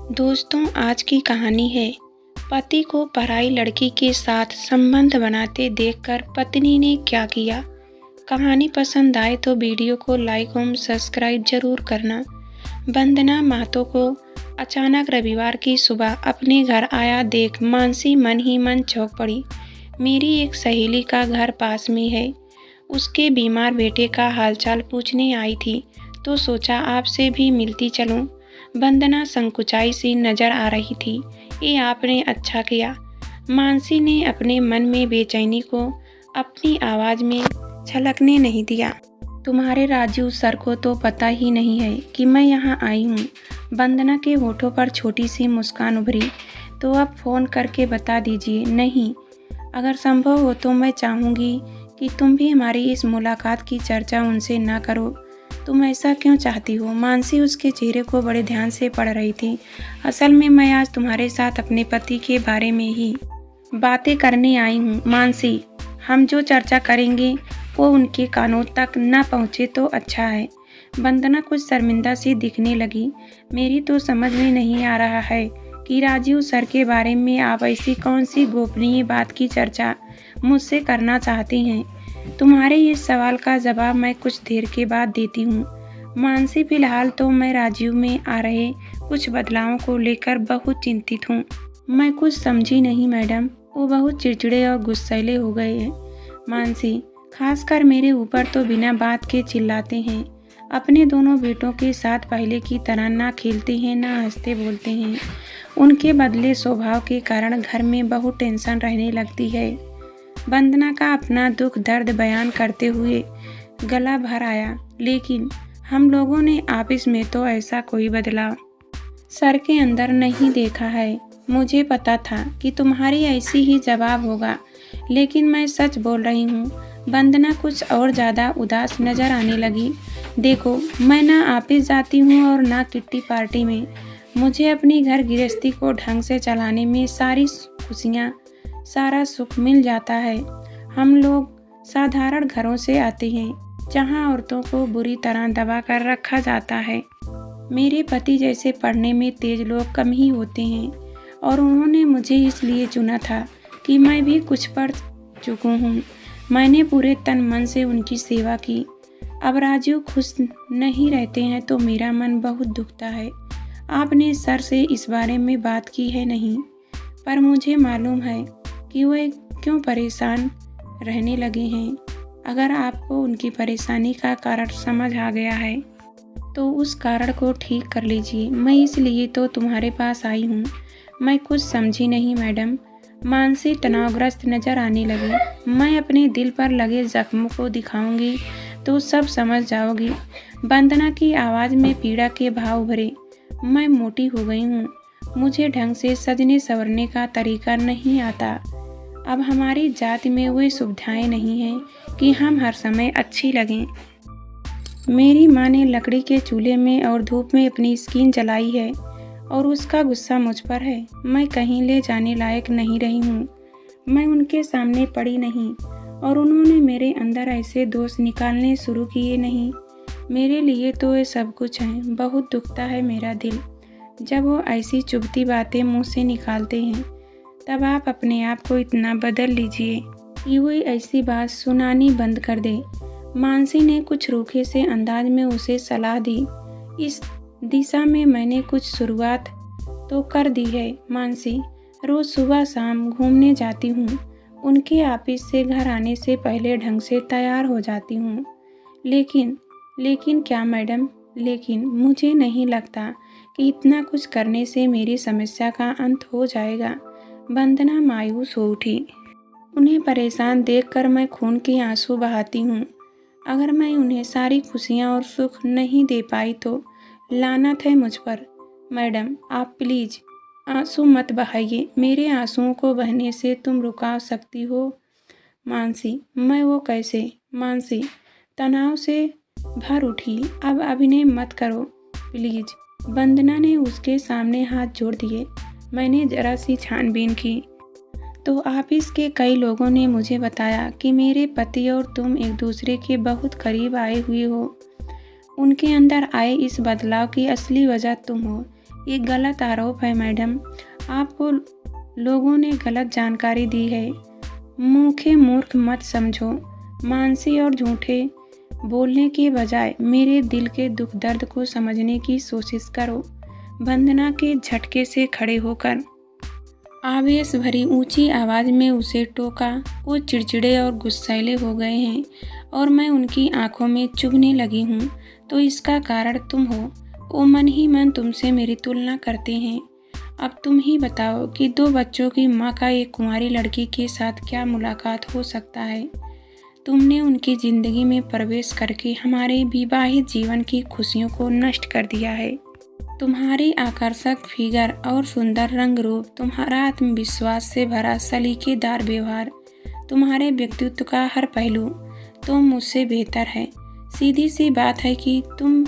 दोस्तों, आज की कहानी है पति को पराई लड़की के साथ संबंध बनाते देखकर पत्नी ने क्या किया। कहानी पसंद आए तो वीडियो को लाइक और सब्सक्राइब जरूर करना। वंदना महतो को अचानक रविवार की सुबह अपने घर आया देख मानसी मन ही मन चौंक पड़ी। मेरी एक सहेली का घर पास में है, उसके बीमार बेटे का हालचाल पूछने आई थी तो सोचा आपसे भी मिलती चलूं। वंदना संकुचाई सी नजर आ रही थी। ये आपने अच्छा किया। मानसी ने अपने मन में बेचैनी को अपनी आवाज में छलकने नहीं दिया। तुम्हारे राजू सर को तो पता ही नहीं है कि मैं यहाँ आई हूँ। वंदना के होठों पर छोटी सी मुस्कान उभरी। तो अब फोन करके बता दीजिए। नहीं, अगर संभव हो तो मैं चाहूँगी कि तुम भी हमारी इस मुलाकात की चर्चा उनसे ना करो। तुम ऐसा क्यों चाहती हो? मानसी उसके चेहरे को बड़े ध्यान से पढ़ रही थी। असल में मैं आज तुम्हारे साथ अपने पति के बारे में ही बातें करने आई हूँ। मानसी, हम जो चर्चा करेंगे वो उनके कानों तक न पहुँचे तो अच्छा है। वंदना कुछ शर्मिंदा सी दिखने लगी। मेरी तो समझ में नहीं आ रहा है कि राजीव सर के बारे में आप ऐसी कौन सी गोपनीय बात की चर्चा मुझसे करना चाहती हैं। तुम्हारे इस सवाल का जवाब मैं कुछ देर के बाद देती हूँ। मानसी, फिलहाल तो मैं राजीव में आ रहे कुछ बदलावों को लेकर बहुत चिंतित हूँ। मैं कुछ समझी नहीं मैडम। वो बहुत चिड़चिड़े और गुस्सैले हो गए हैं। मानसी, खासकर मेरे ऊपर तो बिना बात के चिल्लाते हैं। अपने दोनों बेटों के साथ पहले की तरह ना खेलते हैं ना हंसते बोलते हैं। उनके बदले स्वभाव के कारण घर में बहुत टेंशन रहने लगती है। वंदना का अपना दुख दर्द बयान करते हुए गला भर आया। लेकिन हम लोगों ने आपस में तो ऐसा कोई बदलाव सर के अंदर नहीं देखा है। मुझे पता था कि तुम्हारी ऐसी ही जवाब होगा, लेकिन मैं सच बोल रही हूँ। वंदना कुछ और ज़्यादा उदास नजर आने लगी। देखो, मैं ना ऑफिस जाती हूँ और ना किट्टी पार्टी में। मुझे अपनी घर गृहस्थी को ढंग से चलाने में सारी खुशियाँ, सारा सुख मिल जाता है। हम लोग साधारण घरों से आते हैं जहां औरतों को बुरी तरह दबा कर रखा जाता है। मेरे पति जैसे पढ़ने में तेज लोग कम ही होते हैं और उन्होंने मुझे इसलिए चुना था कि मैं भी कुछ पढ़ चुका हूँ। मैंने पूरे तन मन से उनकी सेवा की। अब राजू खुश नहीं रहते हैं तो मेरा मन बहुत दुखता है। आपने सर से इस बारे में बात की है? नहीं, पर मुझे मालूम है कि वे क्यों परेशान रहने लगे हैं। अगर आपको उनकी परेशानी का कारण समझ आ गया है तो उस कारण को ठीक कर लीजिए। मैं इसलिए तो तुम्हारे पास आई हूँ। मैं कुछ समझी नहीं मैडम। मानसी तनावग्रस्त नजर आने लगी। मैं अपने दिल पर लगे जख्मों को दिखाऊंगी तो सब समझ जाओगी। वंदना की आवाज़ में पीड़ा के भाव उभरे। मैं मोटी हो गई हूँ। मुझे ढंग से सजने संवरने का तरीका नहीं आता। अब हमारी जाति में वो सुविधाएं नहीं हैं कि हम हर समय अच्छी लगें। मेरी माँ ने लकड़ी के चूल्हे में और धूप में अपनी स्किन जलाई है और उसका गुस्सा मुझ पर है। मैं कहीं ले जाने लायक नहीं रही हूँ। मैं उनके सामने पड़ी नहीं और उन्होंने मेरे अंदर ऐसे दोष निकालने शुरू किए नहीं। मेरे लिए तो ये सब कुछ है। बहुत दुखता है मेरा दिल जब वो ऐसी चुभती बातें मुँह से निकालते हैं। तब आप अपने आप को इतना बदल लीजिए कि वो ऐसी बात सुनानी बंद कर दे। मानसी ने कुछ रूखे से अंदाज में उसे सलाह दी। इस दिशा में मैंने कुछ शुरुआत तो कर दी है। मानसी, रोज सुबह शाम घूमने जाती हूँ। उनके ऑफिस से घर आने से पहले ढंग से तैयार हो जाती हूँ। लेकिन क्या मैडम? लेकिन मुझे नहीं लगता कि इतना कुछ करने से मेरी समस्या का अंत हो जाएगा। वंदना मायूस हो उठी। उन्हें परेशान देखकर मैं खून के आंसू बहाती हूँ। अगर मैं उन्हें सारी खुशियाँ और सुख नहीं दे पाई तो लानत है मुझ पर। मैडम, आप प्लीज आंसू मत बहाइए। मेरे आंसुओं को बहने से तुम रुका सकती हो। मानसी, मैं वो कैसे? मानसी तनाव से भर उठी। अब अभिनय मत करो प्लीज। वंदना ने उसके सामने हाथ जोड़ दिए। मैंने जरा सी छानबीन की तो ऑफिस के कई लोगों ने मुझे बताया कि मेरे पति और तुम एक दूसरे के बहुत करीब आए हुए हो। उनके अंदर आए इस बदलाव की असली वजह तुम हो। ये गलत आरोप है मैडम। आपको लोगों ने गलत जानकारी दी है। मुझे मूर्ख मत समझो। मानसी और झूठे बोलने के बजाय मेरे दिल के दुख दर्द को समझने की कोशिश करो। वंदना के झटके से खड़े होकर आवेश भरी ऊंची आवाज़ में उसे टोका। वो चिड़चिड़े और गुस्सैले हो गए हैं और मैं उनकी आंखों में चुभने लगी हूँ, तो इसका कारण तुम हो। वो मन ही मन तुमसे मेरी तुलना करते हैं। अब तुम ही बताओ कि 2 बच्चों की माँ का एक कुंवारी लड़की के साथ क्या मुलाकात हो सकता है। तुमने उनकी ज़िंदगी में प्रवेश करके हमारे विवाहित जीवन की खुशियों को नष्ट कर दिया है। तुम्हारी आकर्षक फिगर और सुंदर रंग रूप, तुम्हारा आत्मविश्वास से भरा सलीकेदार व्यवहार, तुम्हारे व्यक्तित्व का हर पहलू तो मुझसे बेहतर है। सीधी सी बात है कि तुम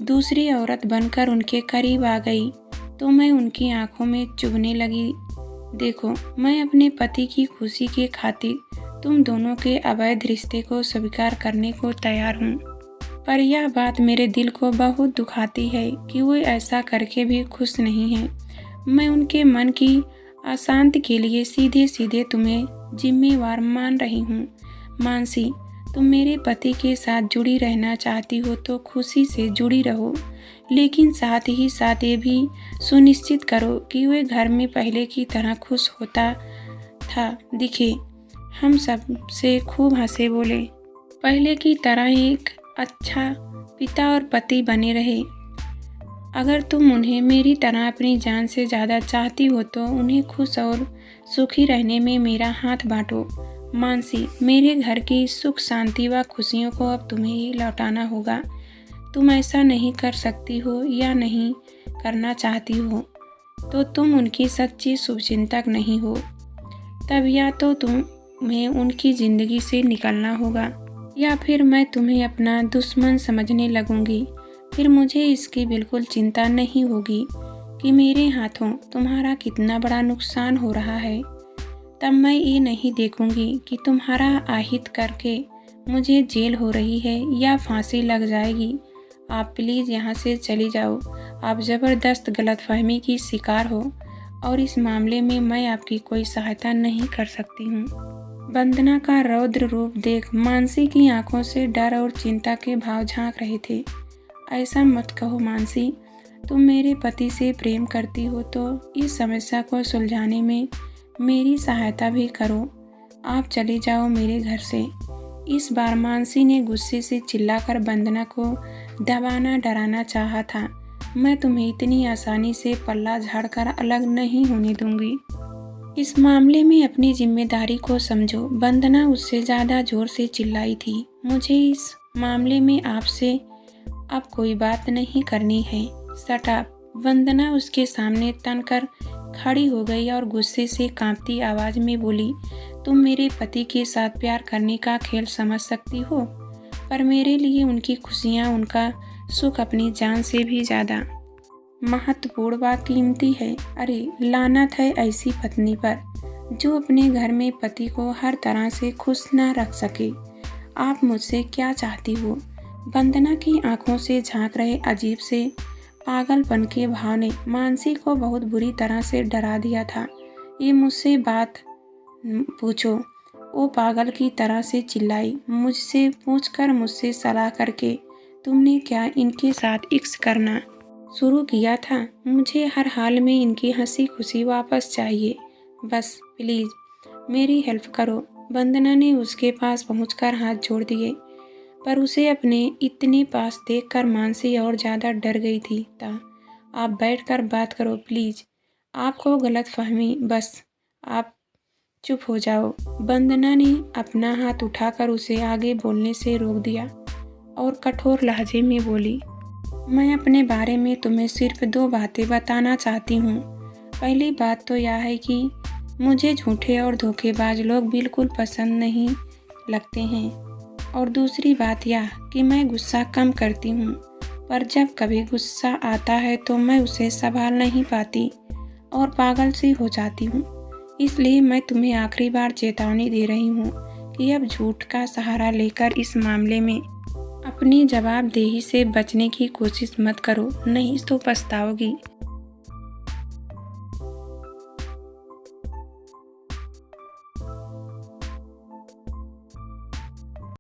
दूसरी औरत बनकर उनके करीब आ गई तो मैं उनकी आंखों में चुभने लगी। देखो, मैं अपने पति की खुशी के खातिर तुम दोनों के अवैध रिश्ते को स्वीकार करने को तैयार हूँ, पर यह बात मेरे दिल को बहुत दुखाती है कि वो ऐसा करके भी खुश नहीं हैं। मैं उनके मन की अशांति के लिए सीधे सीधे तुम्हें जिम्मेवार मान रही हूँ। मानसी, तुम मेरे पति के साथ जुड़ी रहना चाहती हो तो खुशी से जुड़ी रहो, लेकिन साथ ही साथ ये भी सुनिश्चित करो कि वे घर में पहले की तरह खुश होता था दिखे। हम सब से खूब हंसे बोले, पहले की तरह एक अच्छा पिता और पति बने रहे। अगर तुम उन्हें मेरी तरह अपनी जान से ज़्यादा चाहती हो तो उन्हें खुश और सुखी रहने में मेरा हाथ बांटो। मानसी, मेरे घर की सुख शांति व खुशियों को अब तुम्हें ही लौटाना होगा। तुम ऐसा नहीं कर सकती हो या नहीं करना चाहती हो तो तुम उनकी सच्ची शुभचिंतक नहीं हो। तब या तो तुम्हें उनकी ज़िंदगी से निकलना होगा या फिर मैं तुम्हें अपना दुश्मन समझने लगूंगी। फिर मुझे इसकी बिल्कुल चिंता नहीं होगी कि मेरे हाथों तुम्हारा कितना बड़ा नुकसान हो रहा है। तब मैं ये नहीं देखूंगी कि तुम्हारा आहित करके मुझे जेल हो रही है या फांसी लग जाएगी। आप प्लीज़ यहाँ से चली जाओ। आप ज़बरदस्त गलतफहमी की शिकार हो और इस मामले में मैं आपकी कोई सहायता नहीं कर सकती हूँ। वंदना का रौद्र रूप देख मानसी की आंखों से डर और चिंता के भाव झांक रहे थे। ऐसा मत कहो मानसी, तुम मेरे पति से प्रेम करती हो तो इस समस्या को सुलझाने में मेरी सहायता भी करो। आप चले जाओ मेरे घर से। इस बार मानसी ने गुस्से से चिल्लाकर वंदना को दबाना डराना चाहा था। मैं तुम्हें इतनी आसानी से पल्ला झाड़कर अलग नहीं होने दूंगी। इस मामले में अपनी जिम्मेदारी को समझो। वंदना उससे ज़्यादा जोर से चिल्लाई थी। मुझे इस मामले में आपसे अब कोई बात नहीं करनी है। Shut up. वंदना उसके सामने तनकर खड़ी हो गई और गुस्से से कांपती आवाज़ में बोली, तुम मेरे पति के साथ प्यार करने का खेल समझ सकती हो, पर मेरे लिए उनकी खुशियाँ, उनका सुख अपनी जान से भी ज़्यादा महत्वपूर्ण व कीमती है। अरे लानत है ऐसी पत्नी पर जो अपने घर में पति को हर तरह से खुश न रख सके। आप मुझसे क्या चाहती हो? वंदना की आंखों से झांक रहे अजीब से पागलपन के भाव ने मानसी को बहुत बुरी तरह से डरा दिया था। ये मुझसे बात पूछो, वो पागल की तरह से चिल्लाई। मुझसे पूछकर, मुझसे सलाह करके तुमने क्या इनके साथ इश्क करना शुरू किया था? मुझे हर हाल में इनकी हंसी खुशी वापस चाहिए। बस प्लीज़ मेरी हेल्प करो। वंदना ने उसके पास पहुंचकर हाथ जोड़ दिए, पर उसे अपने इतने पास देखकर मानसी और ज़्यादा डर गई थी। आप बैठकर बात करो प्लीज़। आपको गलतफहमी, बस आप चुप हो जाओ। वंदना ने अपना हाथ उठाकर उसे आगे बोलने से रोक दिया और कठोर लहजे में बोली, मैं अपने बारे में तुम्हें सिर्फ 2 बातें बताना चाहती हूँ। पहली बात तो यह है कि मुझे झूठे और धोखेबाज लोग बिल्कुल पसंद नहीं लगते हैं, और दूसरी बात यह कि मैं गुस्सा कम करती हूँ, पर जब कभी गुस्सा आता है तो मैं उसे संभाल नहीं पाती और पागल सी हो जाती हूँ। इसलिए मैं तुम्हें आखिरी बार चेतावनी दे रही हूँ कि अब झूठ का सहारा लेकर इस मामले में अपनी जवाबदेही से बचने की कोशिश मत करो, नहीं तो पछताओगी।